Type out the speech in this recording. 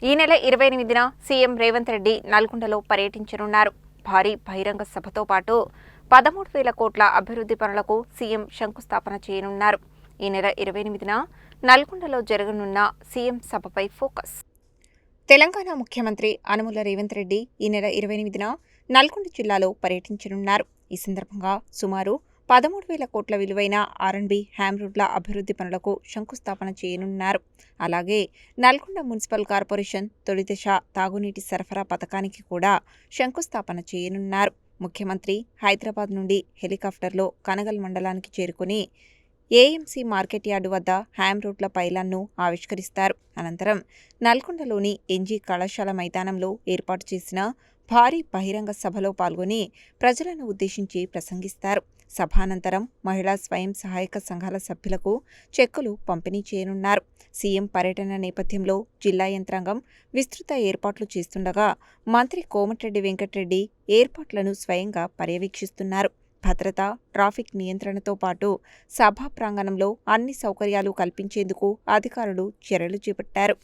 ఈ నెల 28న సీఎం రేవంత్ రెడ్డి నల్గొండలో పర్యటించనున్నారు. భారీ బహిరంగ సభతో పాటు 13,000 కోట్ల అభివృద్ధి పనులకు సీఎం శంకుస్థాపన చేయనున్నారు. ఈ నెల 28న నల్గొండలో జరగనున్న సీఎం సభపై ఫోకస్. తెలంగాణ ముఖ్యమంత్రి యనుమల రేవంత్ రెడ్డి ఈ నెల 28న నల్గొండ జిల్లాలో పర్యటించనున్నారు. ఈ సందర్భంగా సుమారు 13,000 కోట్ల విలువైన ఆర్&బి హ్యామ్ రోడ్ల అభివృద్ధి పనులకు శంకుస్థాపన చేయనున్నారు. అలాగే నల్గొండ మున్సిపల్ కార్పొరేషన్ తొలి దశ తాగునీటి సరఫరా పథకానికి కూడా శంకుస్థాపన చేయనున్నారు. ముఖ్యమంత్రి హైదరాబాద్ నుండి హెలికాప్టర్లో కనగల్ మండలానికి చేరుకుని ఏఎంసీ మార్కెట్ యార్డు వద్ద హ్యామ్ రోడ్ల పైలాన్ను ఆవిష్కరిస్తారు. అనంతరం నల్గొండలోని ఎన్జీ కళాశాల మైదానంలో ఏర్పాటు చేసిన భారీ బహిరంగ సభలో పాల్గొని ప్రజలను ఉద్దేశించి ప్రసంగిస్తారు. సభానంతరం మహిళా స్వయం సహాయక సంఘాల సభ్యులకు చెక్కులు పంపిణీ చేయనున్నారు. సీఎం పర్యటన నేపథ్యంలో జిల్లా యంత్రాంగం విస్తృత ఏర్పాట్లు చేస్తుండగా మంత్రి కోమటిరెడ్డి వెంకటరెడ్డి ఏర్పాట్లను స్వయంగా పర్యవేక్షిస్తున్నారు. భద్రత, ట్రాఫిక్ నియంత్రణతో పాటు సభా ప్రాంగణంలో అన్ని సౌకర్యాలు కల్పించేందుకు అధికారులు చర్యలు చేపట్టారు.